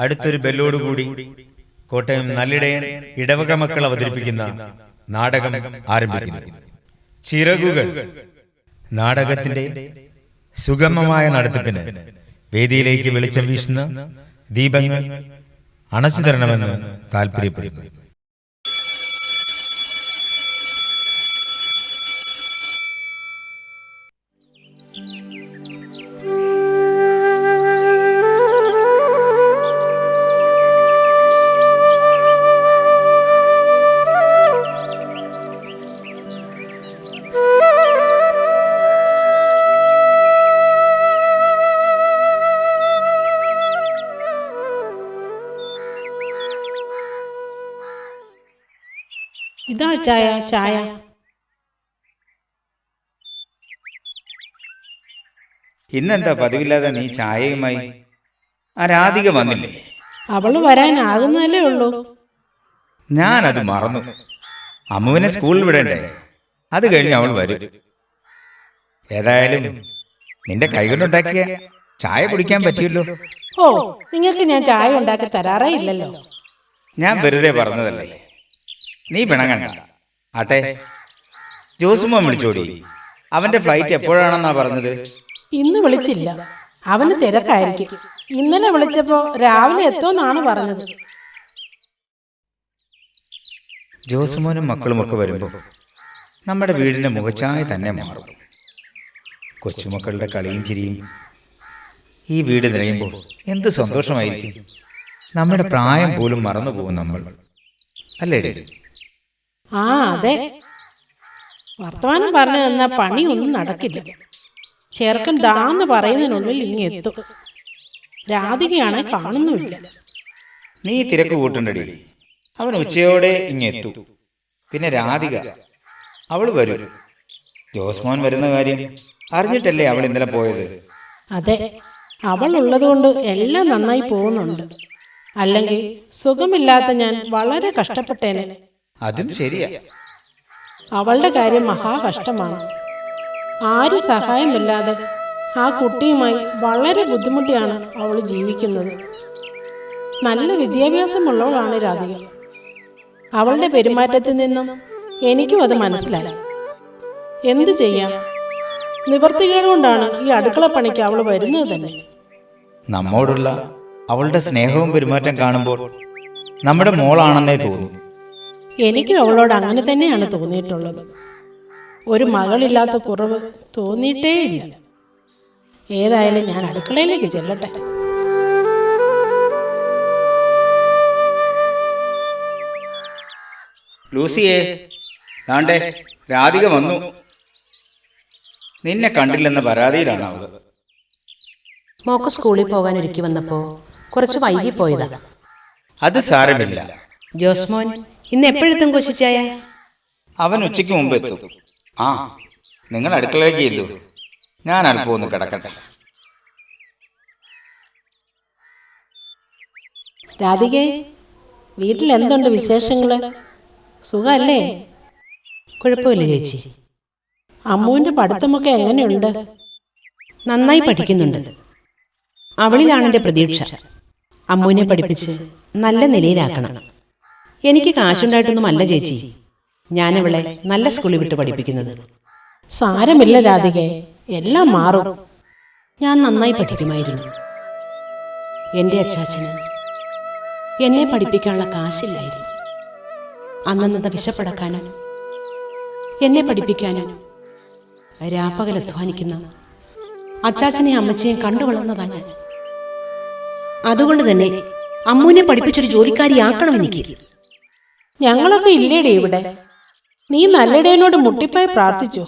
അടുത്തൊരു ബെല്ലോടുകൂടി കോട്ടയം നല്ലിടയൻ ഇടവക മക്കൾ അവതരിപ്പിക്കുന്ന നാടകം ആരംഭിക്കുന്നു. ചിറകുകൾ. നാടകത്തിന്റെ സുഗമമായ നടത്തിപ്പിന് വേദിയിലേക്ക് വെളിച്ചം വീശുന്ന ദീപങ്ങൾ അണച്ചു തരണമെന്ന് താല്പര്യപ്പെടുന്നു. ഇതാ ചായ ചായ. ഇന്നെന്താ പതിവില്ലാതെ നീ ചായയുമായി? ആ രാധിക വന്നില്ലേ? അവള് വരാനാകുന്നല്ലേ ഉള്ളൂ. ഞാനത് മറന്നു. അമ്മുവിനെ സ്കൂളിൽ വിടണ്ടേ? അത് കഴിഞ്ഞ് അവൾ വരും. ഏതായാലും നിന്റെ കൈകൊണ്ടുണ്ടാക്കിയ ചായ കുടിക്കാൻ പറ്റിയല്ലോ. ഓ, നിങ്ങൾക്ക് ഞാൻ ചായ ഉണ്ടാക്കി തരാറേ ഇല്ലല്ലോ. ഞാൻ വെറുതെ പറഞ്ഞതല്ലേ. നീ പിണങ്ങണ്ട. ആട്ടെ, ജോസുമോൻ വിളിച്ചോടി. അവന്റെ ഫ്ലൈറ്റ് എപ്പോഴാണെന്നാ പറഞ്ഞത്? ഇന്ന് വിളിച്ചില്ല, അവന് തിരക്കായിരിക്കും. ഇന്നലെ വിളിച്ചപ്പോ രാവിലെ എത്തുമെന്നാണ് പറഞ്ഞത്. ജോസുമോനും മക്കളുമൊക്കെ വരുമ്പോ നമ്മുടെ വീടിന്റെ മുഖച്ഛായ തന്നെ മാറും. കൊച്ചുമക്കളുടെ കളിയും ചിരിയും ഈ വീട് നിറയുമ്പോൾ എന്ത് സന്തോഷമായിരിക്കും. നമ്മുടെ പ്രായം പോലും മറന്നുപോകും നമ്മൾ, അല്ലേടേ? ആ അതെ, വർത്തമാനം പറഞ്ഞു തന്ന പണിയൊന്നും നടക്കില്ല. ചെറുക്കൻ ദാന്ന് പറയുന്നതിനുള്ളിൽ ഇങ്ങെത്തും. രാധികയാണെ കാണുന്നുമില്ല. നീ തിരക്ക് കൂട്ടണ്ടടി. അവൻ ഉച്ചയോടെ ഇങ്ങെത്തു. പിന്നെ രാധിക, അവൾ വരും. ജോസ്മോൻ വരുന്ന കാര്യം അറിഞ്ഞിട്ടല്ലേ അവൾ ഇന്നലെ പോയത്? അതെ, അവൾ ഉള്ളതുകൊണ്ട് എല്ലാം നന്നായി പോകുന്നുണ്ട്. അല്ലെങ്കിൽ സുഖമില്ലാത്ത ഞാൻ വളരെ കഷ്ടപ്പെട്ടേനെ. അതും ശരിയാ. അവളുടെ കാര്യം മഹാകഷ്ടമാണ്. ആരും സഹായമില്ലാതെ ആ കുട്ടിയുമായി വളരെ ബുദ്ധിമുട്ടിയാണ് അവൾ ജീവിക്കുന്നത്. നല്ല വിദ്യാഭ്യാസമുള്ളവളാണ് രാധിക. അവളുടെ പെരുമാറ്റത്തിൽ നിന്നും എനിക്കും അത് മനസ്സിലായി. എന്തു ചെയ്യാം, നിവർത്തികേട് കൊണ്ടാണ് ഈ അടുക്കള പണിക്ക് അവൾ വരുന്നത് തന്നെ. നമ്മോടുള്ള അവളുടെ സ്നേഹവും പെരുമാറ്റം കാണുമ്പോൾ നമ്മുടെ മോളാണെന്നേ തോന്നും. എനിക്കും അവളോട് അങ്ങനെ തന്നെയാണ് തോന്നിയിട്ടുള്ളത്. ഒരു മകളില്ലാത്ത കുറവ് തോന്നിയിട്ടേയില്ല. ഏതായാലും ഞാൻ അടുക്കളയിലേക്ക് ചെല്ലട്ടെ. ലൂസിയേ, താണ്ടേ രാധിക വന്നു. നിന്നെ കണ്ടില്ലെന്ന പരാതിയിലാണ് അവൾ. മോക്ക് സ്കൂളിൽ പോകാൻ ഒരുക്കി വന്നപ്പോ കുറച്ച് വൈകി പോയതാ. അത് സാരമില്ല. ജോസ്മോൻ ഇന്ന് എപ്പോഴെത്തും കൊച്ചിച്ചായ? അവൻ ഉച്ചയ്ക്ക് മുമ്പ് എത്തും. ആ, നിങ്ങൾ അടുക്കളയിലേക്ക് ഇല്ലു. ഞാൻ അല്പം ഒന്ന് കിടക്കട്ടെ. രാധികേ, വീട്ടിൽ എന്തുണ്ട് വിശേഷങ്ങള്? സുഖല്ലേ? കുഴപ്പമില്ല ചേച്ചി. അമ്മുവിന്റെ പഠിത്തമൊക്കെ എങ്ങനെയുണ്ട്? നന്നായി പഠിക്കുന്നുണ്ട്. അവളിലാണ് എൻ്റെ പ്രതീക്ഷ. അമ്മുവിനെ പഠിപ്പിച്ച് നല്ല നിലയിലാക്കണം. എനിക്ക് കാശുണ്ടായിട്ടൊന്നുമല്ല ചേച്ചി ഞാനവളെ നല്ല സ്കൂളിൽ വിട്ട് പഠിപ്പിക്കുന്നത്. സാരമില്ല രാധികേ, എല്ലാം മാറും. ഞാൻ നന്നായി പഠിക്കുമായിരുന്നു. എൻ്റെ അച്ചാച്ചന് എന്നെ പഠിപ്പിക്കാനുള്ള കാശില്ലായിരുന്നു. അന്നന്നത്തെ വിശപ്പടക്കാനും എന്നെ പഠിപ്പിക്കാനും രാപ്പകൽ അധ്വാനിക്കുന്ന അച്ചാച്ചനെയും അമ്മച്ചയും കണ്ടു വളർന്നതാ ഞാൻ. അതുകൊണ്ട് തന്നെ അമ്മുവിനെ പഠിപ്പിച്ചൊരു ജോലിക്കാരിയാക്കണം എനിക്ക്. ഞങ്ങളൊക്കെ ഇല്ലേടേ ഇവിടെ. നീ നല്ലിടയനോട് മുട്ടിപ്പായി പ്രാർത്ഥിച്ചു.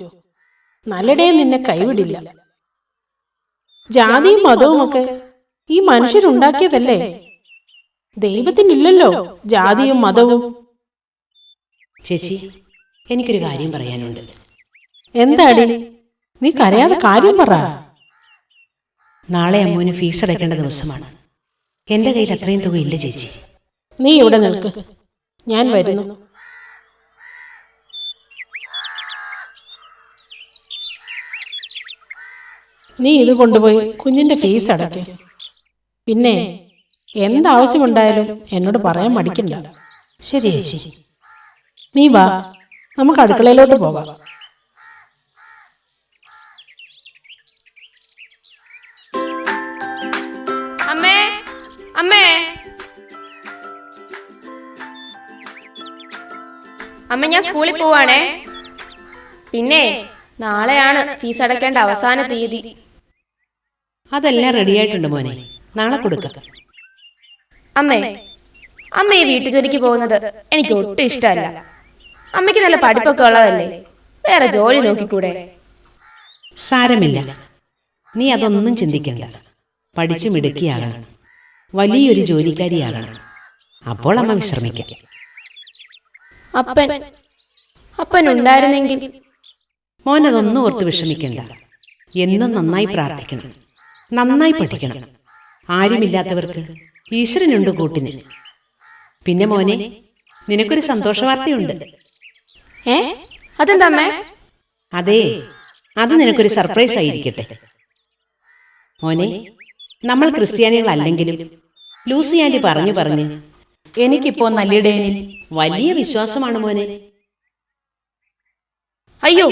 നല്ലിടയൻ നിന്നെ കൈവിടില്ല. ജാതിയും മതവുമൊക്കെ ഈ മനുഷ്യരുണ്ടാക്കിയതല്ലേ. ദൈവത്തിനില്ലല്ലോ ജാതിയും മതവും. ചേച്ചി, എനിക്കൊരു കാര്യം പറയാനുണ്ട്. എന്താടി? നീ കരയാതെ കാര്യം പറ. നാളെ അമ്മുവിന് ഫീസ് അടയ്ക്കേണ്ട ദിവസമാണ്. എൻ്റെ കയ്യിൽ അത്രയും തുക ഇല്ല ചേച്ചി. നീ ഇവിടെ നിൽക്ക്, ഞാൻ വരുന്നു. നീ ഇത് കൊണ്ടുപോയി കുഞ്ഞിന്റെ ഫീസ് അടയ്ക്ക്. പിന്നെ എന്താവശ്യമുണ്ടായാലും എന്നോട് പറയാൻ മടിക്കണ്ട. ശരി ചേച്ചി. നീ വാ, നമുക്ക് അടുക്കളയിലോട്ട് പോകാം. അമ്മേ, അമ്മേ, അമ്മ ഞാൻ സ്കൂളിൽ പോവാണേ. പിന്നെ നാളെയാണ് ഫീസ് അടയ്ക്കേണ്ട അവസാന തീയതി. അതെല്ലാം റെഡിയായിട്ടുണ്ട് മോനെ, നാളെ കൊടുക്കാം. അമ്മേ, അമ്മ ഈ വീട്ടുജോലിക്ക് പോകുന്നത് എനിക്ക് ഒട്ടും ഇഷ്ടമല്ല. അമ്മയ്ക്ക് നല്ല പഠിപ്പൊക്കെ ഉള്ളതല്ലേ, വേറെ ജോലി നോക്കിക്കൂടെ? സാരമില്ല, നീ അതൊന്നും ചിന്തിക്കണ്ട. പഠിച്ചു മിടുക്കിയാകണം, വലിയൊരു ജോലിക്കാരിയാകണം. അപ്പോൾ അമ്മ വിശ്രമിക്കാം. അപ്പൻ ഉണ്ടായിരുന്നെങ്കിൽ. മോനതൊന്നും ഓർത്ത് വിഷമിക്കണ്ട. എന്നും നന്നായി പ്രാർത്ഥിക്കണം, നന്നായി പഠിക്കണം. ആരുമില്ലാത്തവർക്ക് ഈശ്വരനുണ്ട് കൂട്ടിന്. പിന്നെ മോനെ, നിനക്കൊരു സന്തോഷ വാർത്തയുണ്ട്. അതെന്താ അമ്മേ? അതെ, അത് നിനക്കൊരു സർപ്രൈസ് ആയിരിക്കട്ടെ മോനെ. നമ്മൾ ക്രിസ്ത്യാനികളല്ലെങ്കിലും ലൂസി ആന്റി പറഞ്ഞു പറഞ്ഞ് എനിക്കിപ്പോ നല്ലിടയനിൽ വലിയ വിശ്വാസമാണ് മോനെ. അയ്യോ,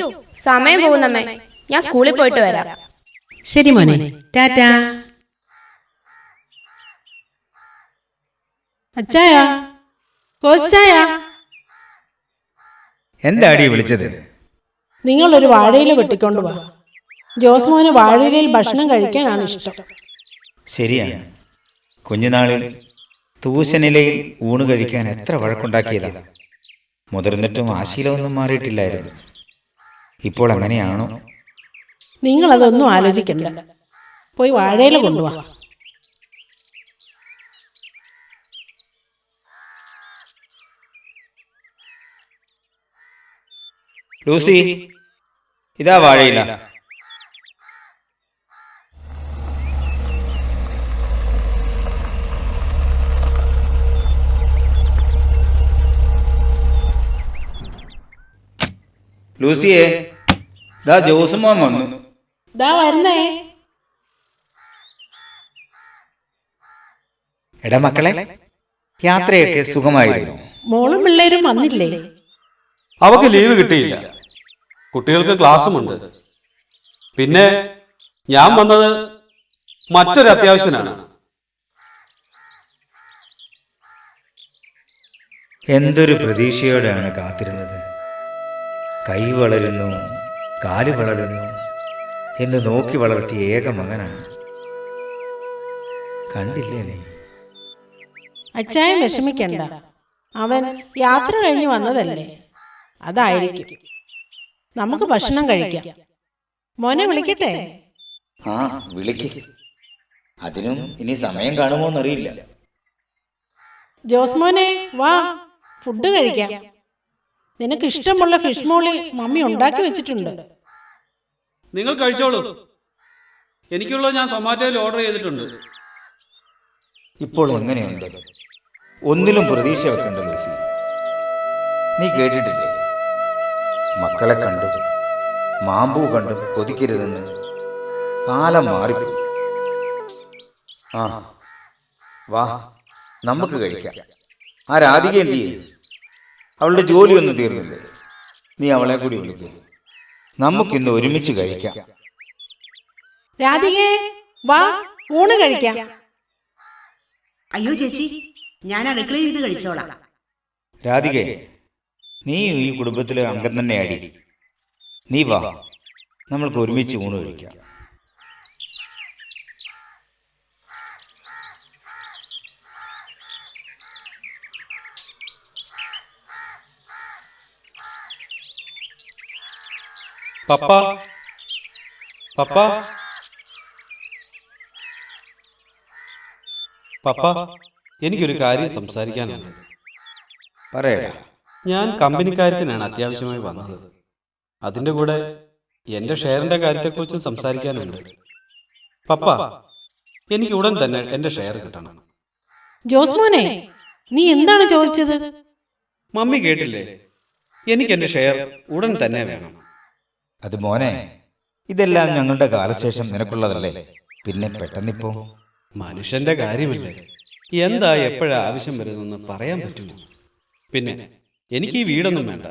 സമയം പോകുന്നമ്മേ, ഞാൻ സ്കൂളിൽ പോയിട്ട് വരാം. ശരി മോനെ, ടാറ്റാ. അച്ചായ, കോച്ചായ, എന്താടി വിളിച്ചത്? നിങ്ങളൊരു വാഴയില വെട്ടിക്കൊണ്ട് വാ. ജോസ്മോന് വാഴയിലയിൽ ഭക്ഷണം കഴിക്കാനാണ് ഇഷ്ടം. ശരിയാണ്, കുഞ്ഞുനാളിൽ തൂശനിലയിൽ ഊണ് കഴിക്കാൻ എത്ര വഴക്കുണ്ടാക്കിയതാ. മുതിർന്നിട്ടും ആ ശീലമൊന്നും മാറിയിട്ടില്ലായിരുന്നു. ഇപ്പോൾ അങ്ങനെയാണോ? നിങ്ങളതൊന്നും ആലോചിക്കണ്ട, പോയി വാഴയില കൊണ്ടുവാ. ലൂസി, ഇതാ വാഴയില. ലൂസിയെ, ദാ ജോസുമോൻ വന്നു. ദാ വരുന്നേ. എടാ മക്കളെ, യാത്രയൊക്കെ സുഖമായിരുന്നു? മോളും പിള്ളേരും വന്നില്ലേ? അവക്ക് ലീവ് കിട്ടിയില്ല, കുട്ടികൾക്ക് ക്ലാസ്സുമുണ്ട്. പിന്നെ ഞാൻ വന്നത് മറ്റൊരു അത്യാവശ്യത്തിനാണ്. എന്തൊരു പ്രതീക്ഷയോടെയാണ് കാത്തിരുന്നത്. കൈ വളരുന്നു, കാല് വളരുന്നു എന്ന് നോക്കി വളർത്തിയ ഏക മകനാണ്. കണ്ടില്ലേ നീ? അച്ചായ വിഷമിക്കണ്ട, അവൻ യാത്ര കഴിഞ്ഞ് വന്നതല്ലേ, അതായിരിക്കും. നമുക്ക് ഭക്ഷണം കഴിക്കാം. മോനെ വിളിക്കട്ടെ? ആ, വിളിക്ക്. അതിനും ഇനി സമയം കാണുമോന്നറിയില്ല. ജോസ്മോനെ വാ, ഫുഡ് കഴിക്കാം. നിനക്ക് ഇഷ്ടമുള്ള ഫിഷ് മോളി മമ്മി ഉണ്ടാക്കി വെച്ചിട്ടുണ്ട്. നിങ്ങൾ കഴിച്ചോളൂ, എനിക്കുള്ളത് ഞാൻ സൊമാറ്റോയിൽ ഓർഡർ ചെയ്തിട്ടുണ്ട്. ഇപ്പോൾ എങ്ങനെയുണ്ട്? ഒന്നിലും പ്രതീക്ഷ വെക്കണ്ട ലൂസി. നീ കേട്ടിട്ടില്ലേ, മക്കളെ കണ്ടും മാമ്പൂ കണ്ടും കൊതിക്കരുതെന്ന്. കാലം മാറിപ്പോയി. ആ വാ, നമുക്ക് കഴിക്കാം. ആ രാധിക എന്ത് ചെയ്യും? അവളുടെ ജോലിയൊന്നും തീർന്നില്ലേ? നീ അവളെ കൂടി വിളിക്കുക, നമുക്കിന്ന് ഒരുമിച്ച് കഴിക്കാം. രാധികേ വാ, ഊണ് കഴിക്കാം. അയ്യോ ചേച്ചി, ഞാൻ അടുക്കളയിൽ ഇരുന്ന് കഴിച്ചോളാം. രാധികേ, നീ ഈ കുടുംബത്തിലെ അംഗം തന്നെയാടി. നീ വാ, നമ്മൾക്ക് ഒരുമിച്ച് ഊണ് കഴിക്കാം. പപ്പ, പപ്പ, പപ്പ, എനിക്കൊരു കാര്യം സംസാരിക്കാനുണ്ട്. പറയടാ. ഞാൻ കമ്പനിക്കാര്യത്തിനാണ് അത്യാവശ്യമായി വന്നത്. അതിൻ്റെ കൂടെ എൻ്റെ ഷെയറിൻ്റെ കാര്യത്തെക്കുറിച്ച് സംസാരിക്കാനുണ്ട്. പപ്പ, എനിക്ക് ഉടൻ തന്നെ എൻ്റെ ഷെയർ കിട്ടണം. ജോസ്മോനെ, നീ എന്താണ് ചോദിച്ചത്? മമ്മി കേട്ടില്ലേ? എനിക്ക് എൻ്റെ ഷെയർ ഉടൻ തന്നെ വേണം. അത് മോനെ, ഇതെല്ലാം ഞങ്ങളുടെ കാലശേഷം നിനക്കുള്ളതല്ലേ, പിന്നെ പെട്ടെന്നിപ്പോ? മനുഷ്യന്റെ കാര്യമില്ലേ, എന്താ എപ്പോഴാ ആവശ്യം വരുന്നെന്ന് പറയാൻ പറ്റുമോ? പിന്നെ എനിക്ക് ഈ വീടൊന്നും വേണ്ട.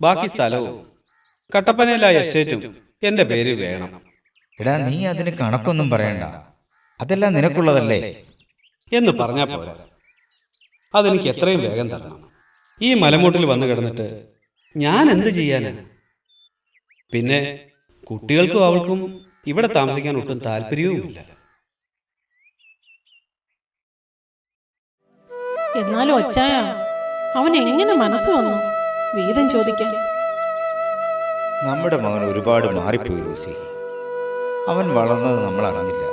ബാക്കി സ്ഥലവും കട്ടപ്പനയില എസ്റ്റേറ്റും എൻ്റെ പേര് വേണം. എടാ, നീ അതിന് കണക്കൊന്നും പറയണ്ട. അതെല്ലാം നിനക്കുള്ളതല്ലേ? എന്ന് പറഞ്ഞാൽ പോരാ, അതെനിക്ക് എത്രയും വേഗം തരണം. ഈ മലമൂട്ടിൽ വന്നു കിടന്നിട്ട് ഞാൻ എന്ത് ചെയ്യാനാ? പിന്നെ കുട്ടികൾക്കും അവൾക്കും ഇവിടെ താമസിക്കാൻ ഒട്ടും താല്പര്യവുമില്ല. എന്നാലും അച്ചായ, അവൻ എങ്ങനെ മനസ്സ് വന്നു വീതം ചോദിക്കാൻ? നമ്മുടെ മകൻ ഒരുപാട് മാറിപ്പോയി ലൂസി. അവൻ വളർന്നത് നമ്മൾ അറിഞ്ഞില്ല.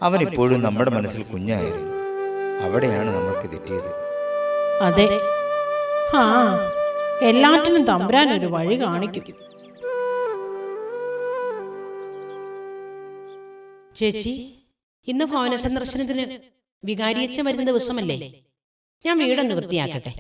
അവൻ ഇപ്പോഴും നമ്മുടെ മനസ്സിൽ കുഞ്ഞായിരുന്നു. അവിടെയാണ് നമ്മൾക്ക് തെറ്റിയത്. അതെ, ആ എല്ലാറ്റിനും തമ്പുരാൻ ഒരു വഴി കാണിക്കും. ചേച്ചി, ഇന്ന് ഭവന സന്ദർശനത്തിന് വികാരിയച്ഛൻ വരുന്ന ദിവസമല്ലേ? ഞാൻ വീടൊന്ന് വൃത്തിയാക്കട്ടെ.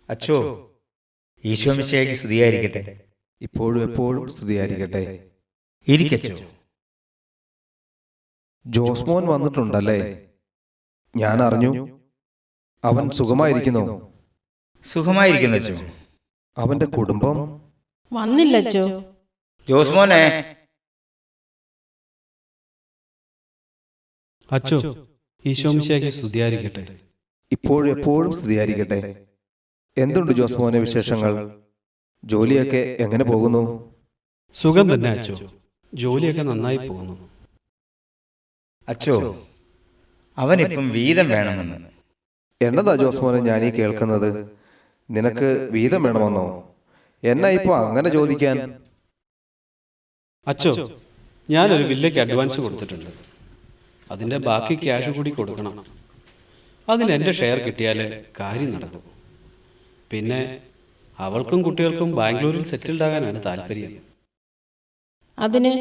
അച്ചോ, ഈശോ മിശിഹായ്ക്ക് സ്തുതിയായിരിക്കട്ടെ. ഇപ്പോഴും എപ്പോഴും സ്തുതിയായിരിക്കട്ടെ. ഇരിക്കച്ചോ. ജോസ്മോൻ വന്നിട്ടുണ്ടല്ലേ? ഞാൻ അറിഞ്ഞു. അവൻ സുഖമായിരിക്കുന്നു. സുഖമായിരിക്കുന്നു അച്ചോ. അവന്റെ കുടുംബം വന്നില്ലച്ചോ? ജോസ്മോനെ. അച്ചോ, ഈശോമിശിഹായ്ക്ക് സ്തുതിയായിരിക്കട്ടെ. ഇപ്പോഴും എപ്പോഴും സ്തുതിയായിരിക്കട്ടെ. എന്തുണ്ട് ജോസ്മോനെ വിശേഷങ്ങൾ? ജോലിയൊക്കെ എങ്ങനെ പോകുന്നു? സുഖം തന്നെ അച്ചോ, ജോലിയൊക്കെ നന്നായി പോകുന്നു. അച്ചോ, അവനിപ്പം വീതം വേണമെന്ന്. എന്നതാ ജോസ്മോനെ ഞാനീ കേൾക്കുന്നത്? നിനക്ക് വീതം വേണമെന്നോ? എന്നാ ഇപ്പൊ അങ്ങനെ ചോദിക്കാൻ? അച്ചോ, ഞാനൊരു വില്ലയ്ക്ക് അഡ്വാൻസ് കൊടുത്തിട്ടുണ്ട്. അതിൻ്റെ ബാക്കി ക്യാഷ് കൂടി കൊടുക്കണം. അതിന് എൻ്റെ ഷെയർ കിട്ടിയാലേ കാര്യം നടക്കും. പിന്നെ അവൾക്കും കുട്ടികൾക്കും ബാംഗ്ലൂരിൽ സെറ്റിൽഡ് ആകാനാണ് താല്പര്യം. അതിന്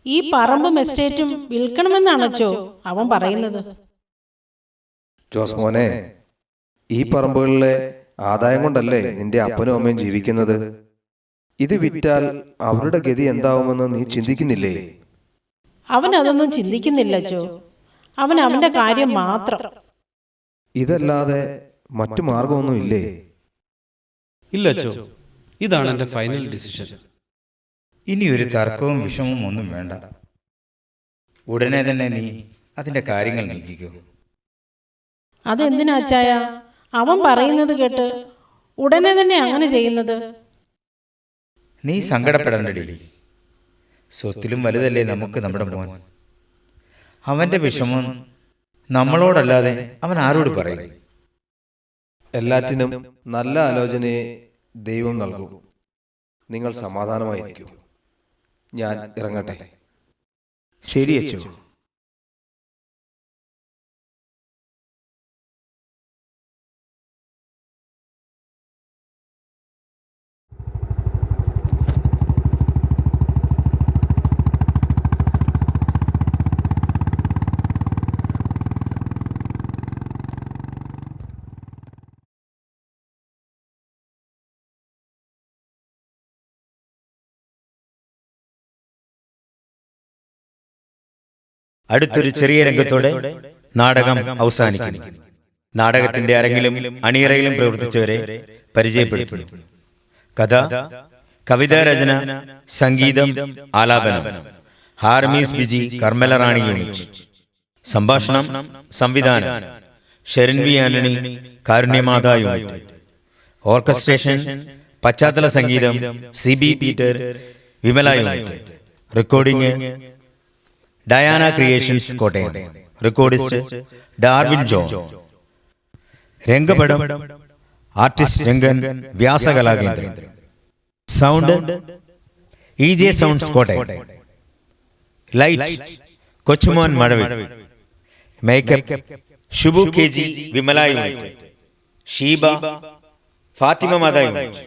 ഈ പറമ്പും എസ്റ്റേറ്റും വിൽക്കണമെന്നാണച്ചോ അവൻ പറയുന്നത്? ജോസ്മോനെ, ഈ പറമ്പുകളിലെ ആദായം കൊണ്ടല്ലേ നിന്റെ അപ്പനും അമ്മയും ജീവിക്കുന്നത്? ഇത് വിറ്റാൽ അവരുടെ ഗതി എന്താവുമെന്ന് നീ ചിന്തിക്കുന്നില്ലേ? അവൻ അതൊന്നും ചിന്തിക്കുന്നില്ലച്ചോ. അവൻ അവന്റെ കാര്യം മാത്രം. ഇതല്ലാതെ മറ്റു മാർഗമൊന്നും ഇല്ലേ? ഇല്ല അച്ചോ, ഇതാണ് എൻ്റെ ഫൈനൽ ഡിസിഷൻ. ഇനി ഒരു തർക്കവും വിഷമവും ഒന്നും വേണ്ട. ഉടനെ തന്നെ നീ അതിന്റെ കാര്യങ്ങൾ നീക്കിക്കോ. അതെന്തിനാ അച്ചായ അവൻ പറയുന്നത് കേട്ട് ഉടനെ തന്നെ അങ്ങനെ ചെയ്യുന്നത്? നീ സങ്കടപ്പെടണ്ടടി. സ്വത്തിലും വലുതല്ലേ നമുക്ക് നമ്മുടെ മോൻ. അവന്റെ വിഷമം നമ്മളോടല്ലാതെ അവൻ ആരോട് പറയും? എല്ലാറ്റിനും നല്ല ആലോചനയെ ദൈവം നൽകും. നിങ്ങൾ സമാധാനമായിരിക്കൂ. ഞാൻ ഇറങ്ങട്ടെ. ശരി അച്ചോ. അടുത്തൊരു ചെറിയ രംഗത്തോടെ നാടകം അവസാനിക്കുന്നു. നാടകത്തിന്റെ അരങ്ങിലും അണിയറയിലും പ്രവർത്തിച്ചവരെ പരിചയപ്പെടുത്തുന്നു. കഥ, കവിതാരചന, സംഗീതം, ആലാപനം ഹാർമീസ് ബിജി, കർമ്മല റാണി യൂണിറ്റ്. സംഭാഷണം, സംവിധാനം Sherin V Antony, Karunyamatha unit. Orchestration, പശ്ചാത്തല സംഗീതം CB Peter, Vimala unit. Recording Diana creations, Kottayam. Recordist Darwin John. രംഗപടം artist Rangan, Vyasakalakendram. Sound EJ sounds, Kottayam. Light Kochumon Mazhavil. Makeup Shubu KG, Vimala unit. Sheeba, Fathima Matha unit.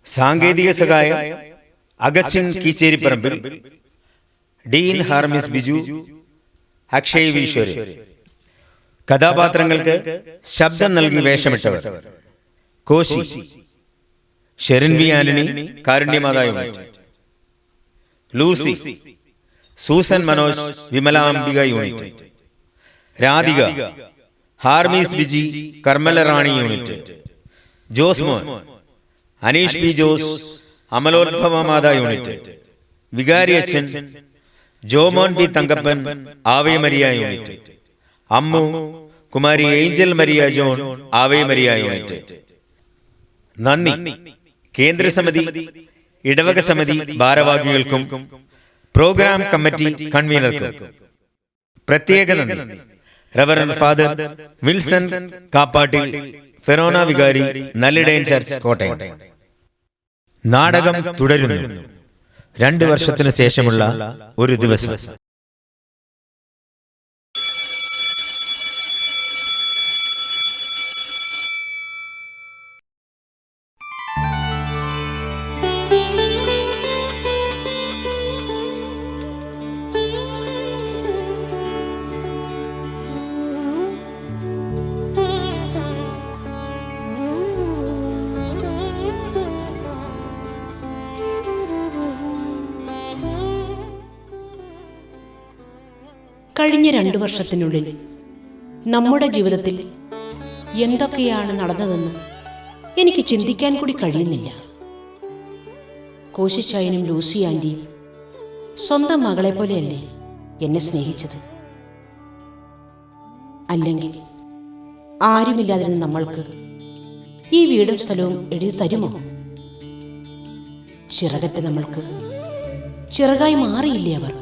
സാങ്കേതിക സഹായം അഗസ്റ്റിൻ കീച്ചേരിപ്പറമ്പിൽ, ഡീൻ ഹാർമിസ് ബിജു, അക്ഷയ് വീശ്വരൻ. കഥാപാത്രങ്ങൾക്ക് ശബ്ദം നൽകി വേഷമിട്ടവർ: Koshy Sherin V Antony Karunyamatha unit. Lucy Susan Manoj Vimalambika unit. Radhika Harmis Biji കർമ്മല Rani unit. Josemon Aneesh P Jose Amalolbhava Matha unit. വികാരി അച്ഛൻ Jomon P Thankappan Ave Maria unit. Ammu Kumari Angel Maria John Ave Maria unit. നന്ദി കേന്ദ്രസമിതി ഇടവക സമിതി ഭാരവാഹികൾക്കും പ്രോഗ്രാം കമ്മിറ്റി കൺവീനർക്കും പ്രത്യേക നന്ദി. റവറൻഡ് ഫാദർ വിൽസൺ കാപ്പാട്ടിൽ, ഫെറോന വികാരി, നല്ലിടയൻ ചർച്ച്, കോട്ടയം. നാടകം തുടരുന്നു. 2 വർഷത്തിനു ശേഷമുള്ള ഒരു ദിവസം. കഴിഞ്ഞ 2 വർഷത്തിനുള്ളിൽ നമ്മുടെ ജീവിതത്തിൽ എന്തൊക്കെയാണ് നടന്നതെന്ന് എനിക്ക് ചിന്തിക്കാൻ കൂടി കഴിയുന്നില്ല. കോശിച്ചായനും ലൂസി ആൻറ്റിയും സ്വന്തം മകളെ പോലെയല്ലേ എന്നെ സ്നേഹിച്ചത്? അല്ലെങ്കിൽ ആരുമില്ലാതിരുന്ന നമ്മൾക്ക് ഈ വീടും സ്ഥലവും എഴുതി തരുമോ? ചിറകറ്റ നമ്മൾക്ക് ചിറകായി മാറിയില്ലേ അവർ?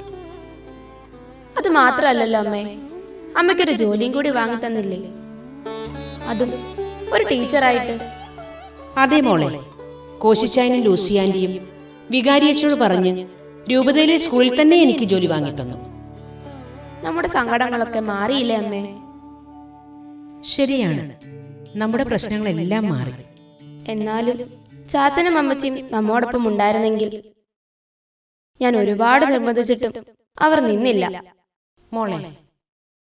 അത് മാത്രമല്ലല്ലോ അമ്മേ, അമ്മയ്ക്കൊരു ജോലിയും കൂടി വാങ്ങി തന്നില്ലേ, അതും ഒരു ടീച്ചറായിട്ട്. അതേ മോളെ, കോശിച്ചായനും ലൂസി ആൻറ്റിയും വികാരിയച്ചോട് പറഞ്ഞ് രൂപതയിലെ സ്കൂളിൽ തന്നെ എനിക്ക് ജോലി വാങ്ങിത്തന്നു. നമ്മുടെ സങ്കടങ്ങളൊക്കെ മാറിയില്ലേ അമ്മേ? ശരിയാണ്, നമ്മുടെ പ്രശ്നങ്ങളെല്ലാം മാറി. എന്നാലും ചാച്ചനും അമ്മച്ചിയും നമ്മോടൊപ്പം ഉണ്ടായിരുന്നെങ്കിൽ. ഞാൻ ഒരുപാട് നിർബന്ധിച്ചിട്ടും അവർ നിന്നില്ല. മോളെ,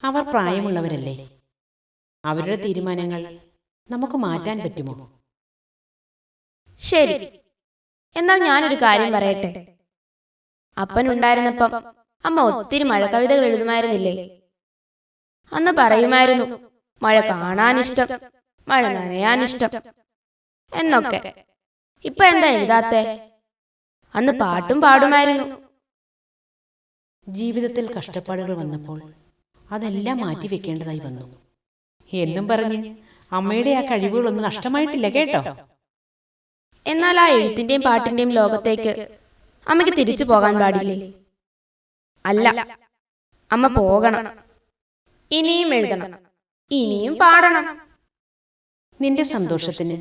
അവർ പ്രായമുള്ളവരല്ലേ, അവരുടെ തീരുമാനങ്ങൾ നമുക്ക് മാറ്റാൻ പറ്റുമോ? ശരി, എന്നാൽ ഞാനൊരു കാര്യം പറയട്ടെ. അപ്പൻ ഉണ്ടായിരുന്നപ്പം അമ്മ ഒത്തിരി മഴക്കവിതകൾ എഴുതുമായിരുന്നില്ലേ? അന്ന് പറയുമായിരുന്നു മഴ കാണാനിഷ്ടം, മഴ നനയാനിഷ്ടം എന്നൊക്കെ. ഇപ്പൊ എന്താ എഴുതാത്തെ? അന്ന് പാട്ടും പാടുമായിരുന്നു. ജീവിതത്തിൽ കഷ്ടപ്പാടുകൾ വന്നപ്പോൾ അതെല്ലാം മാറ്റിവെക്കേണ്ടതായി വന്നു എന്നും പറഞ്ഞ് അമ്മയുടെ ആ കഴിവുകളൊന്നും നഷ്ടമായിട്ടില്ല കേട്ടോ. എന്നാൽ ആ എഴുത്തിന്റെയും പാട്ടിന്റെയും ലോകത്തേക്ക് അമ്മയ്ക്ക് തിരിച്ചു പോകാൻ പാടില്ലേ? അല്ല, അമ്മ പോകണം. ഇനിയും എഴുതണം, ഇനിയും പാടണം. നിന്റെ സന്തോഷത്തിന്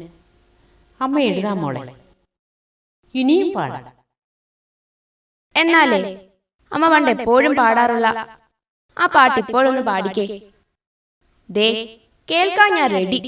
അമ്മ എഴുതാം മോളെ, ഇനിയും പാടാം. എന്നാലേ അമ്മ പണ്ട് എപ്പോഴും പാടാറുള്ള ആ പാട്ട് ഇപ്പോഴൊന്ന് പാടിക്കേ. ദേ കേൾക്കാൻ ഞാൻ റെഡി.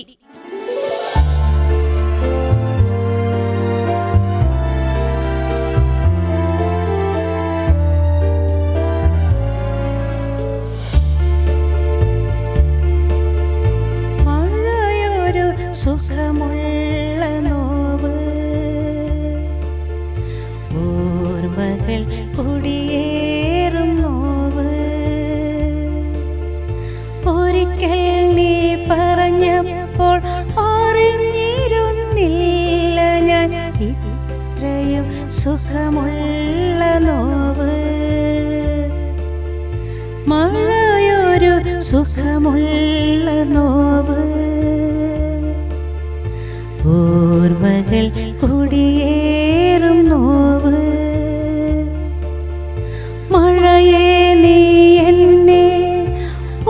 മഴയൊരു സുഖമുള്ള നോവ്, ഓർമ്മകൾ കുടിയേറും നോവ്. ഒരിക്കൽ നീ പറഞ്ഞപ്പോൾ അറിഞ്ഞിരുന്നില്ല ഞാൻ ഇത്രയും സുഖമുള്ള നോവ്. മഴയൊരു സുഖമുള്ള നോവ്, ഓർമ്മകൾ കുടിയേറും നോവ്. മഴയെ നീ എന്നെ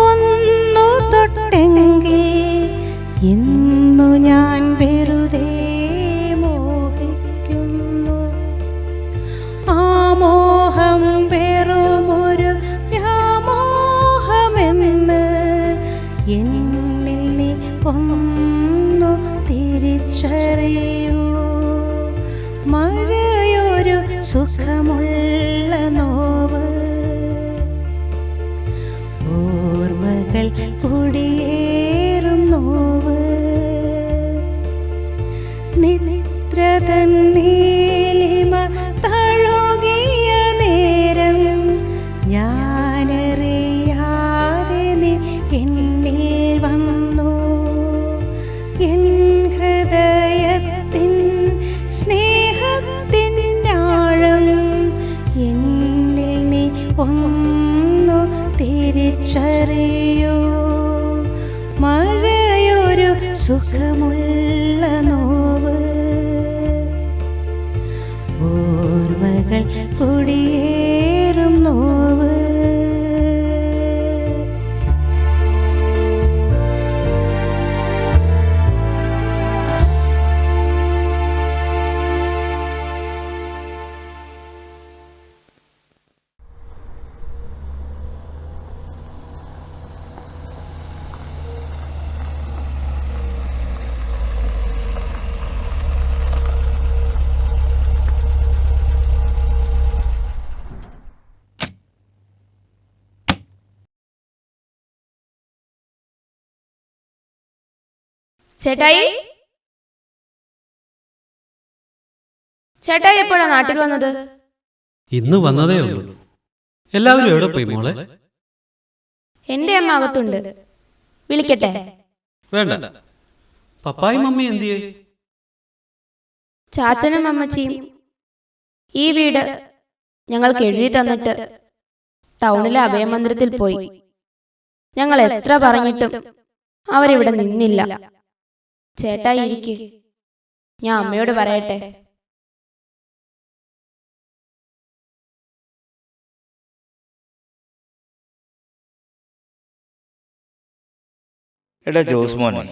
ഒന്നു തൊട്ടെങ്കിൽ ഇന്നു ഞാൻ വെറുതെ മോഹിക്കുന്നു. ആ മോഹം വെറുമൊരു വ്യാമോഹമെന്ന് എന്നിൽ നീ ഒന്നു തിരിച്ചറിയൂ. മഴയൊരു സുഖമുള്ള നോവ്, ഓർമ്മകൾ കുടിയേറും നോവ്. നിദ്രതൻ നീലിമ തഴുകിയ നേരം ഞാനറിയാതെ നീ എന്നിൽ വന്നു. എൻ ഹൃദയത്തിൻ സ്നേഹത്തിൻ ആഴം എന്നിൽ നീ ഒന്നു തിരിച്ചറിയൂ. മഴയൊരു സുഖമുള്ള നോവ്, ഓർമ്മകൾ കുടിയേറും നോവ്. ചേട്ടായി, ചേട്ടായി എപ്പോഴാ നാട്ടിൽ വന്നത്? ഇന്ന് വന്നതേ ഉള്ളൂ. എല്ലാവരും എവിടെ പോയി മോളെ? എന്റെ അമ്മ അകത്തുണ്ട്, വിളിക്കട്ടെ? വേണ്ട. പപ്പായും മമ്മി എന്തിയേ? ചാച്ചനും അമ്മച്ചിയും ഈ വീട് ഞങ്ങൾക്ക് എഴുതി തന്നിട്ട് ടൗണിലെ അഭയമന്ദിരത്തിൽ പോയി. ഞങ്ങൾ എത്ര പറഞ്ഞിട്ടും അവരിവിടെ നിന്നില്ല. ചേട്ടായി ഇരിക്ക്, ഞാൻ അമ്മയോട് പറയട്ടെ. എടാ ജോസ്മോനെ,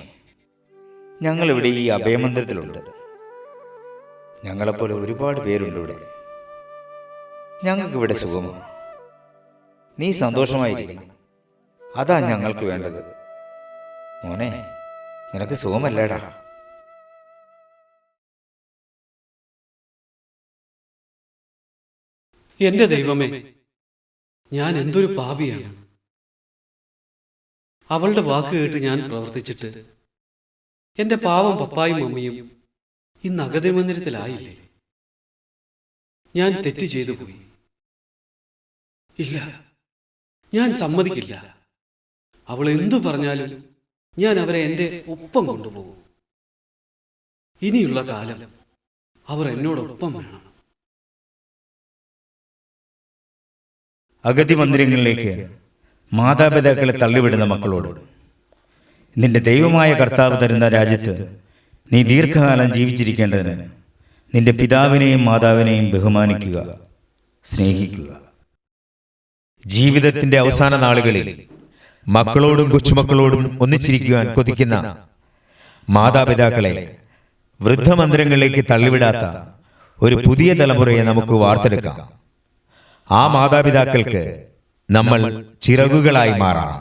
ഞങ്ങളിവിടെ ഈ അഭയമന്ദിരത്തിലുണ്ട്. ഞങ്ങളെപ്പോലെ ഒരുപാട് പേരുണ്ട് ഇവിടെ. ഞങ്ങൾക്കിവിടെ സുഖമാണ്. നീ സന്തോഷമായിരിക്കണം, അതാ ഞങ്ങൾക്ക് വേണ്ടത്. മോനെ, നിനക്ക് സുഖമല്ലേടാ? എന്റെ ദൈവമേ, ഞാൻ എന്തൊരു പാപിയാണ്. അവളുടെ വാക്ക് കേട്ട് ഞാൻ പ്രവർത്തിച്ചിട്ട് എന്റെ പാവം പപ്പായും മമ്മിയും ഇന്ന് അഗതിമന്ദിരത്തിലായില്ലേ. ഞാൻ തെറ്റ് ചെയ്തു പോയി. ഇല്ല, ഞാൻ സമ്മതിക്കില്ല. അവൾ എന്തു പറഞ്ഞാലും ഞാൻ അവരെ എൻ്റെ ഒപ്പം കൊണ്ടുപോകും. ഇനിയുള്ള കാലം അവർ എന്നോടൊപ്പം വേണം. അഗതി മന്ദിരങ്ങളിലേക്ക് മാതാപിതാക്കളെ തള്ളിവിടുന്ന മക്കളോട്, നിന്റെ ദൈവമായ കർത്താവ് തരുന്ന രാജ്യത്ത് നീ ദീർഘകാലം ജീവിച്ചിരിക്കേണ്ടതിന് നിന്റെ പിതാവിനെയും മാതാവിനെയും ബഹുമാനിക്കുക, സ്നേഹിക്കുക. ജീവിതത്തിന്റെ അവസാന നാളുകളിൽ മക്കളോടും കൊച്ചുമക്കളോടും ഒന്നിച്ചിരിക്കുവാൻ കൊതിക്കുന്ന മാതാപിതാക്കളെ വൃദ്ധമന്ദിരങ്ങളിലേക്ക് തള്ളിവിടാത്ത ഒരു പുതിയ തലമുറയെ നമുക്ക് വാർത്തെടുക്കാം. ആ മാതാപിതാക്കൾക്ക് നമ്മൾ ചിറകുകളായി മാറാം.